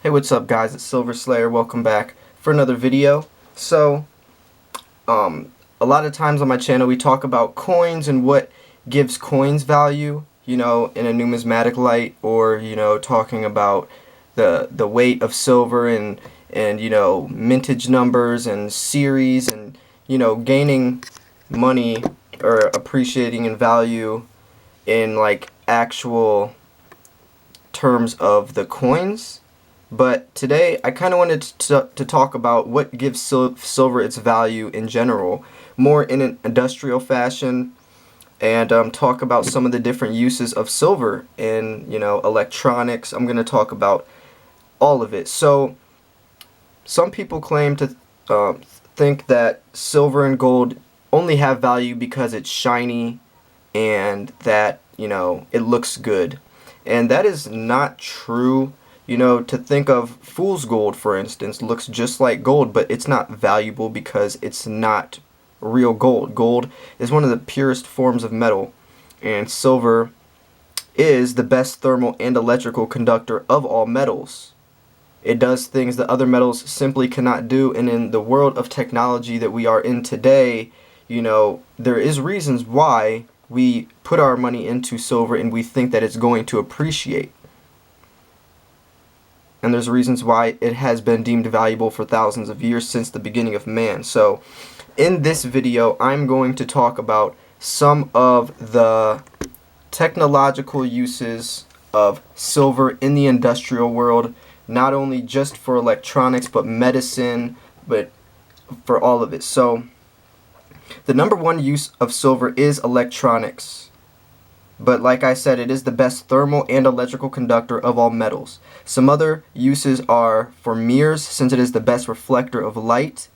Hey, what's up guys, it's Silver Slayer. Welcome back for another video. A lot of times on my channel we talk about coins and what gives coins value, in a numismatic light, or, talking about the weight of silver and mintage numbers and series and, gaining money or appreciating in value in like actual terms of the coins. But today I kind of wanted to talk about what gives silver its value in general, more in an industrial fashion, and talk about some of the different uses of silver in, electronics. I'm going to talk about all of it. So some people claim to think that silver and gold only have value because it's shiny and that, it looks good. And that is not true. To think of fool's gold, for instance, looks just like gold, but it's not valuable because it's not real gold. Gold is one of the purest forms of metal, and silver is the best thermal and electrical conductor of all metals. It does things that other metals simply cannot do, and in the world of technology that we are in today, there is reasons why we put our money into silver and we think that it's going to appreciate. And there's reasons why it has been deemed valuable for thousands of years since the beginning of man. So in this video I'm going to talk about some of the technological uses of silver in the industrial world, not only just for electronics but medicine, but for all of it. So the number one use of silver is electronics. But like I said, it is the best thermal and electrical conductor of all metals. Some other uses are for mirrors, since it is the best reflector of light.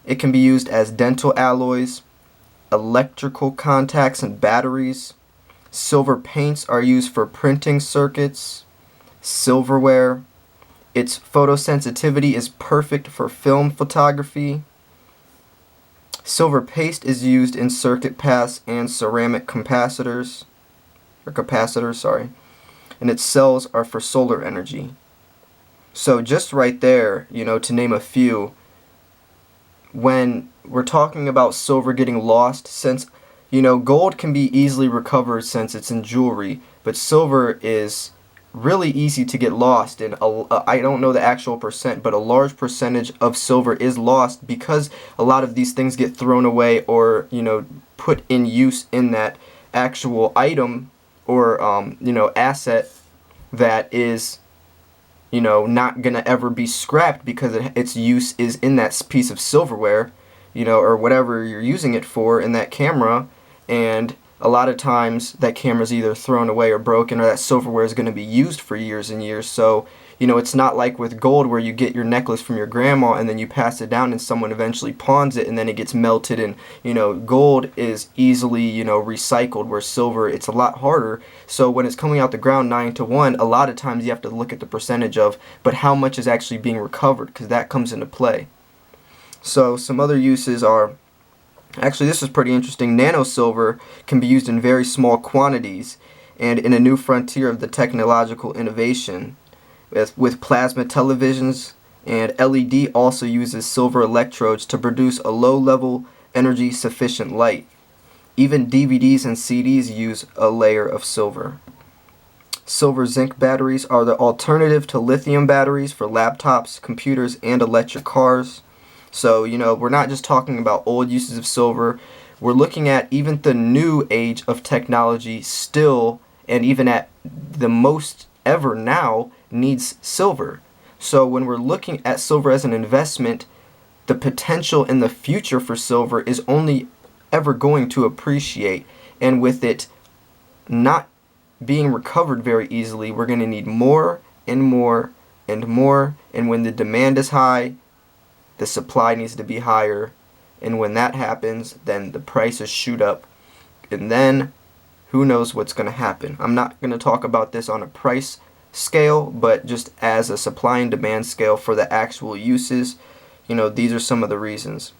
It can be used as dental alloys, electrical contacts and batteries. Silver paints are used for printing circuits, silverware. Its photosensitivity is perfect for film photography. Silver paste is used in circuit paths and ceramic capacitors, and its cells are for solar energy. So just right there, to name a few, when we're talking about silver getting lost, since gold can be easily recovered since it's in jewelry, but silver is really easy to get lost, and I don't know the actual percent, but a large percentage of silver is lost because a lot of these things get thrown away or put in use in that actual item or asset that is not gonna ever be scrapped because its use is in that piece of silverware, or whatever you're using it for in that camera. And a lot of times that camera's either thrown away or broken, or that silverware is going to be used for years and years. So it's not like with gold where you get your necklace from your grandma and then you pass it down and someone eventually pawns it and then it gets melted. And gold is easily recycled, where silver, it's a lot harder. So when it's coming out the ground 9-to-1, a lot of times you have to look at the percentage of, but how much is actually being recovered, because that comes into play. So some other uses are, actually this is pretty interesting. Nano silver can be used in very small quantities, and in a new frontier of the technological innovation with plasma televisions, and LED also uses silver electrodes to produce a low-level energy sufficient light. Even DVDs and CDs use a layer of silver. Silver zinc batteries are the alternative to lithium batteries for laptops, computers, and electric cars. So we're not just talking about old uses of silver. We're looking at even the new age of technology still, and even at the most ever now, needs silver. So when we're looking at silver as an investment, the potential in the future for silver is only ever going to appreciate. And with it not being recovered very easily, we're going to need more and more and more. And when the demand is high, the supply needs to be higher. And when that happens, then the prices shoot up. And then who knows what's going to happen. I'm not going to talk about this on a price scale, but just as a supply and demand scale for the actual uses. These are some of the reasons.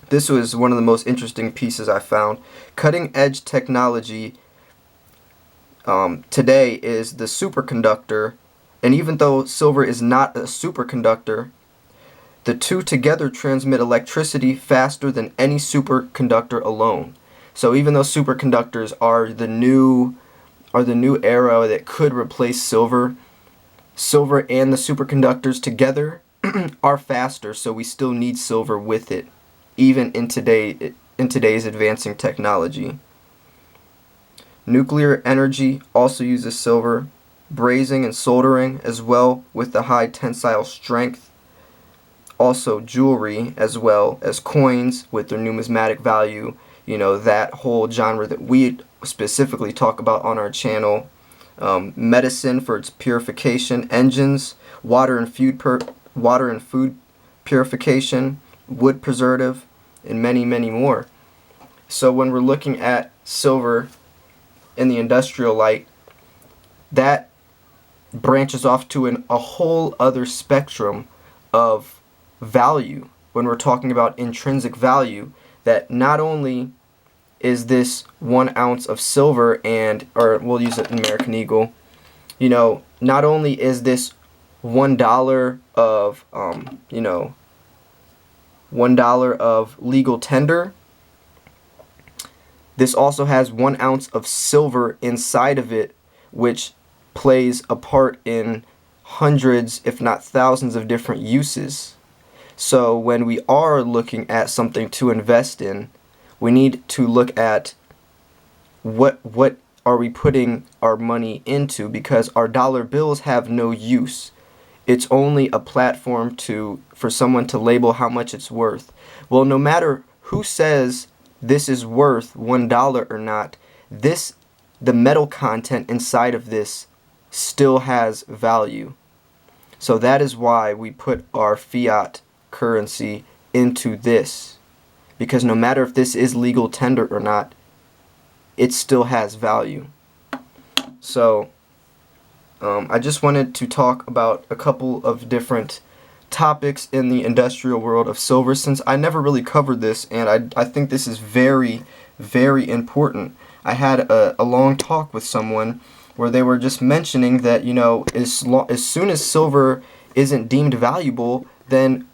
This was one of the most interesting pieces I found. Cutting edge technology today is the superconductor And even though silver is not a superconductor, the two together transmit electricity faster than any superconductor alone. So even though superconductors are the new era that could replace silver, silver and the superconductors together are faster, so we still need silver with it, even in today's advancing technology. Nuclear energy also uses silver, brazing and soldering as well with the high tensile strength. Also jewelry as well as coins with their numismatic value, that whole genre that we specifically talk about on our channel. Medicine for its purification, engines, water and food purification, wood preservative, and many, many more. So when we're looking at silver in the industrial light, that branches off to a whole other spectrum of value when we're talking about intrinsic value, that not only is this 1 ounce of silver or we'll use it in American Eagle, not only is this $1 of, $1 of legal tender, this also has 1 ounce of silver inside of it, which plays a part in hundreds, if not thousands, of different uses. So when we are looking at something to invest in, we need to look at what are we putting our money into, because our dollar bills have no use. It's only a platform for someone to label how much it's worth. Well, no matter who says this is worth $1 or not, the metal content inside of this still has value. So that is why we put our fiat currency into this, because no matter if this is legal tender or not, it still has value. So I just wanted to talk about a couple of different topics in the industrial world of silver, since I never really covered this, and I think this is very, very important. I had a long talk with someone where they were just mentioning that, as soon as silver isn't deemed valuable, then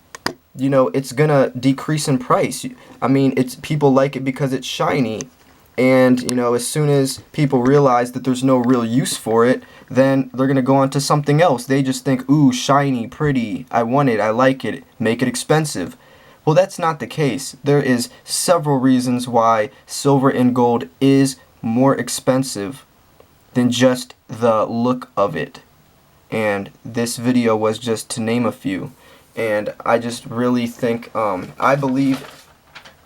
it's gonna decrease in price. I mean, people like it because it's shiny, and as soon as people realize that there's no real use for it, then they're gonna go on to something else. They just think, ooh, shiny, pretty, I want it, I like it, make it expensive. Well, that's not the case. There is several reasons why silver and gold is more expensive than just the look of it. And this video was just to name a few. And I just really think I believe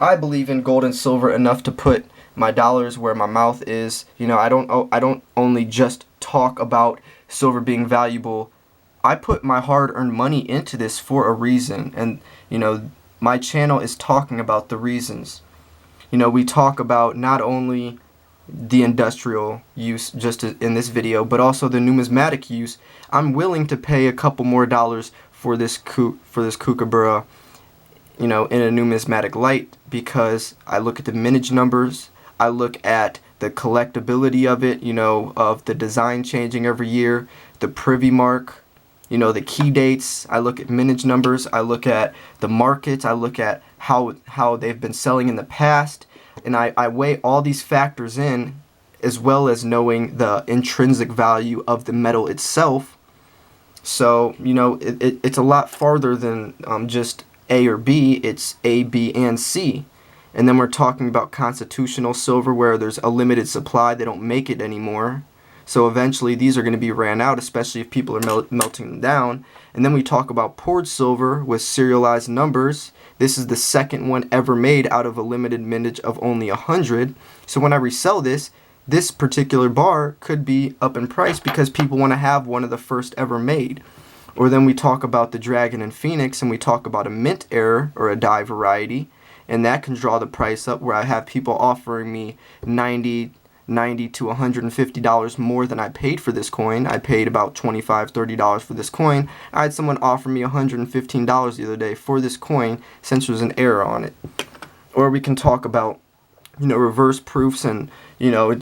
in gold and silver enough to put my dollars where my mouth is. I don't only just talk about silver being valuable. I put my hard-earned money into this for a reason, and my channel is talking about the reasons. We talk about not only the industrial use just in this video, but also the numismatic use. I'm willing to pay a couple more dollars for this kookaburra, in a numismatic light, because I look at the mintage numbers, I look at the collectability of it, of the design changing every year, the privy mark, the key dates. I look at mintage numbers, I look at the markets, I look at how they've been selling in the past, and I weigh all these factors in, as well as knowing the intrinsic value of the metal itself. So, it's a lot farther than just A or B. It's A, B, and C. And then we're talking about constitutional silver, where there's a limited supply. They don't make it anymore. So eventually these are going to be ran out, especially if people are melting them down. And then we talk about poured silver with serialized numbers. This is the second one ever made out of a limited mintage of only 100. So when I resell this particular bar could be up in price because people want to have one of the first ever made. Or then we talk about the Dragon and Phoenix, and we talk about a mint error or a die variety, and that can draw the price up, where I have people offering me $90 to $150 more than I paid for this coin. I paid about $25, $30 for this coin. I had someone offer me $115 the other day for this coin, since there's an error on it. Or we can talk about reverse proofs and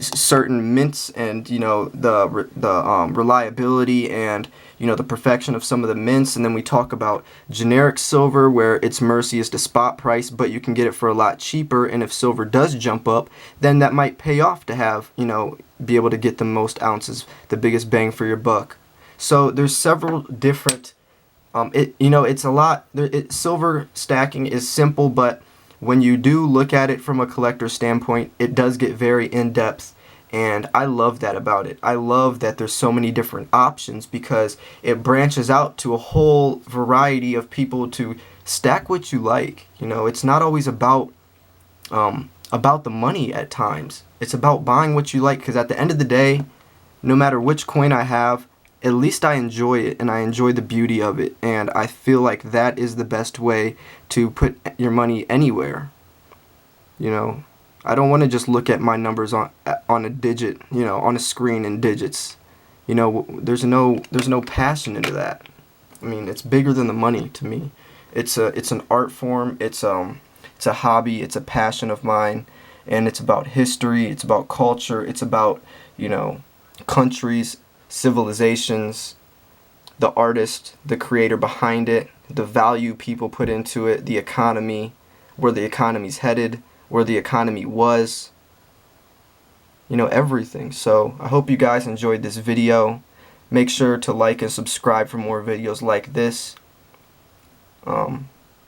certain mints, and the reliability and the perfection of some of the mints. And then we talk about generic silver, where its mercy is the spot price, but you can get it for a lot cheaper. And if silver does jump up, then that might pay off to have be able to get the most ounces, the biggest bang for your buck. So there's several different it's a lot. Silver stacking is simple, but when you do look at it from a collector standpoint, it does get very in-depth, and I love that about it. I love that there's so many different options, because it branches out to a whole variety of people to stack what you like. It's not always about the money at times. It's about buying what you like, because at the end of the day, no matter which coin I have, at least I enjoy it, and I enjoy the beauty of it, and I feel like that is the best way to put your money anywhere. I don't want to just look at my numbers on a digit, on a screen in digits. There's no passion into that. I mean, it's bigger than the money to me. It's an art form. It's a hobby. It's a passion of mine, and it's about history. It's about culture. It's about countries, civilizations, the artist, the creator behind it, the value people put into it, the economy, where the economy's headed, where the economy was, everything. So I hope you guys enjoyed this video. Make sure to like and subscribe for more videos like this.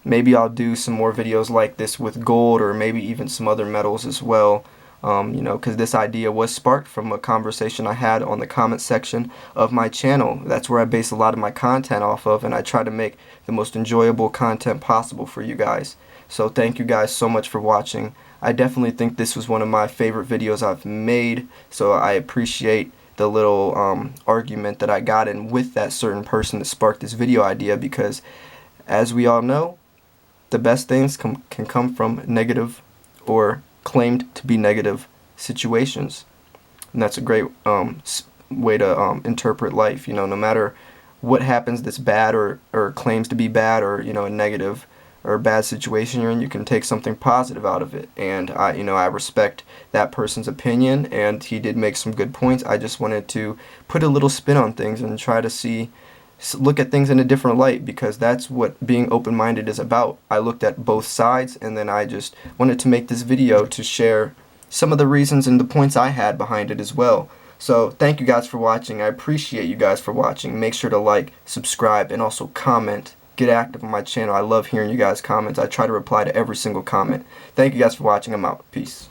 Maybe I'll do some more videos like this with gold, or maybe even some other metals as well. Because this idea was sparked from a conversation I had on the comment section of my channel. That's where I base a lot of my content off of, and I try to make the most enjoyable content possible for you guys. So thank you guys so much for watching. I definitely think this was one of my favorite videos I've made, so I appreciate the little argument that I got in with that certain person that sparked this video idea, because as we all know, the best things can come from negative or claimed to be negative situations, and that's a great way to interpret life. No matter what happens that's bad or claims to be bad, or a negative or a bad situation you're in, you can take something positive out of it. And I respect that person's opinion, and he did make some good points. I just wanted to put a little spin on things and try to look at things in a different light, because that's what being open-minded is about. I looked at both sides, and then I just wanted to make this video to share some of the reasons and the points I had behind it as well. So thank you guys for watching. I appreciate you guys for watching. Make sure to like, subscribe, and also comment. Get active on my channel. I love hearing you guys' comments. I try to reply to every single comment. Thank you guys for watching. I'm out. Peace.